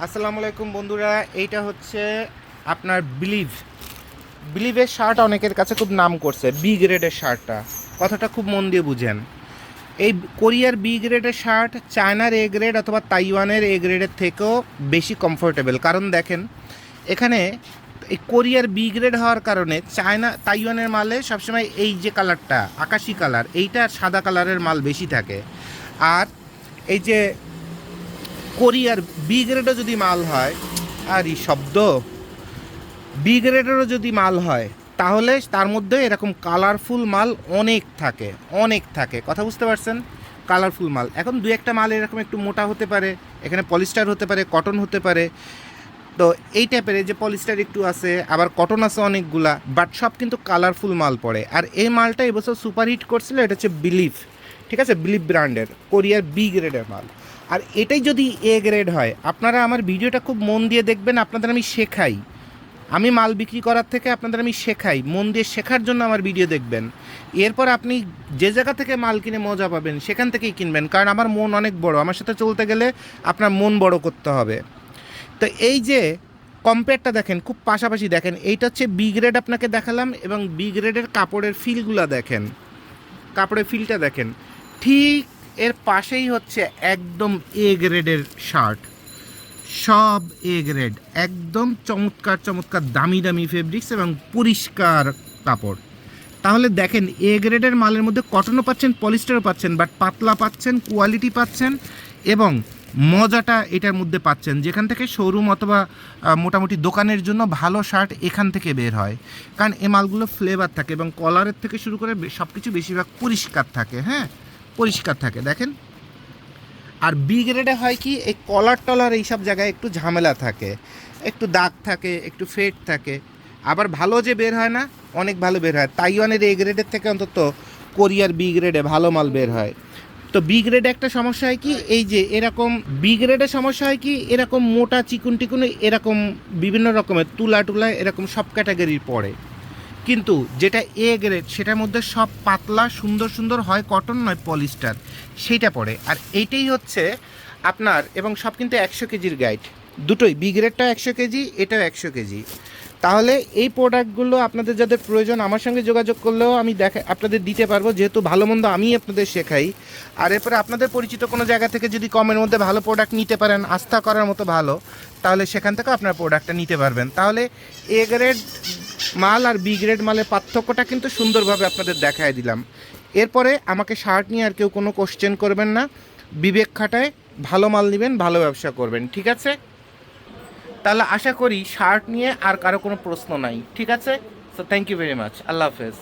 আসসালামু আলাইকুম বন্ধুরা, এইটা হচ্ছে আপনার বিলিভের শার্ট অনেকের কাছে খুব নাম করছে। বি গ্রেডের শার্টটা, কথাটা খুব মন দিয়ে বুঝেন। এই কোরিয়ার বি গ্রেডের শার্ট চায়নার এ গ্রেড অথবা তাইওয়ানের এ গ্রেডের থেকেও বেশি কমফোর্টেবল। কারণ দেখেন, এখানে এই কোরিয়ার বি গ্রেড হওয়ার কারণে তাইওয়ানের মালে সবসময় এই যে কালারটা আকাশি কালার, এইটা সাদা কালারের মাল বেশি থাকে। আর এই যে কোরিয়ার বি গ্রেডও যদি মাল হয়, আর এই শব্দ বি গ্রেডেরও যদি মাল হয়, তাহলে তার মধ্যে এরকম কালারফুল মাল অনেক থাকে। কথা বুঝতে পারছেন? কালারফুল মাল। এখন দু একটা মাল এরকম একটু মোটা হতে পারে, এখানে পলিস্টার হতে পারে, কটন হতে পারে। তো এই টাইপের যে পলিস্টার একটু আছে, আবার কটন আছে অনেকগুলা, বাট সব কিন্তু কালারফুল মাল পড়ে। আর এই মালটা এবছর সুপারহিট করছিল, এটা হচ্ছে বিলিভ, ঠিক আছে, বিলিভ ব্র্যান্ডের কোরিয়ার বি গ্রেডের মাল। আর এটাই যদি এ গ্রেড হয়, আপনারা আমার ভিডিওটা খুব মন দিয়ে দেখবেন, আপনাদের আমি শেখাই। আমি মাল বিক্রি করার থেকে আপনাদের আমি শেখাই, মন দিয়ে শেখার জন্য আমার ভিডিও দেখবেন। এরপর আপনি যে জায়গা থেকে মাল কিনে মজা পাবেন সেখান থেকেই কিনবেন, কারণ আমার মন অনেক বড়, আমার সাথে চলতে গেলে আপনার মন বড় করতে হবে। তো এই যে কম্পেয়ারটা দেখেন, খুব পাশাপাশি দেখেন, এইটা হচ্ছে বি গ্রেড আপনাকে দেখালাম, এবং বি গ্রেডের কাপড়ের ফিলগুলো দেখেন, কাপড়ের ফিলটা দেখেন, ঠিক এর পাশেই হচ্ছে একদম এ গ্রেডের শার্ট, সব এ গ্রেড, একদম চমৎকার চমৎকার দামি দামি ফেব্রিক্স এবং পরিষ্কার কাপড়। তাহলে দেখেন, এ গ্রেডের মালের মধ্যে কটনও পাচ্ছেন, পলিস্টারও পাচ্ছেন, বাট পাতলা পাচ্ছেন, কোয়ালিটি পাচ্ছেন, এবং মজাটা এটার মধ্যে পাচ্ছেন। যেখান থেকে শোরুম অথবা মোটামুটি দোকানের জন্য ভালো শার্ট এখান থেকে বের হয়, কারণ এ মালগুলো ফ্লেভার থাকে এবং কলারের থেকে শুরু করে সব কিছু বেশিরভাগ পরিষ্কার থাকে। হ্যাঁ, পরিষ্কার থাকে দেখেন। আর বি গ্রেডে হয় কি, এই কলার টলার এইসব জায়গায় একটু ঝামেলা থাকে, একটু দাগ থাকে, একটু ফেট থাকে। আবার ভালো যে বের হয় না, অনেক ভালো বের হয়। তাইওয়ানের এ গ্রেডের থেকে অন্তত কোরিয়ার বি গ্রেডে ভালো মাল বের হয়। তো বি গ্রেডে একটা সমস্যা হয় কি, এই যে এরকম বি গ্রেডের সমস্যা হয় কি, এরকম মোটা চিকুন টিকুন, এরকম বিভিন্ন রকমের তুলা টুলা এরকম সব ক্যাটাগরির পড়ে। কিন্তু যেটা এ গ্রেড, সেটার মধ্যে সব পাতলা সুন্দর সুন্দর হয়, কটন নয় পলিস্টার, সেইটা পড়ে। আর এইটাই হচ্ছে আপনার, এবং সব কিন্তু 100 কেজির গাইড, দুটোই, বি গ্রেডটা 100 কেজি, এটাও 100 কেজি। তাহলে এই প্রোডাক্টগুলো আপনাদের যাদের প্রয়োজন, আমার সঙ্গে যোগাযোগ করলেও আমি আপনাদের দিতে পারবো, যেহেতু ভালো মন্দ আমি আপনাদের শেখাই। আর এরপরে আপনাদের পরিচিত কোনো জায়গা থেকে যদি কমের মধ্যে ভালো প্রোডাক্ট নিতে পারেন, আস্থা করার মতো ভালো, তাহলে সেখান থেকে আপনার প্রোডাক্টটা নিতে পারবেন। তাহলে এ গ্রেড মাল আর বি গ্রেড মালের পার্থক্যটা কিন্তু সুন্দরভাবে আপনাদের দেখায় দিলাম। এরপরে আমাকে শার্ট নিয়ে আর কেউ কোনো কোশ্চেন করবেন না, বিবেক খাটায় ভালো মাল নেবেন, ভালো ব্যবসা করবেন, ঠিক আছে? তাহলে আশা করি শার্ট নিয়ে আর কারো কোনো প্রশ্ন নাই, ঠিক আছে? So thank you very much, আল্লাহ হাফেজ।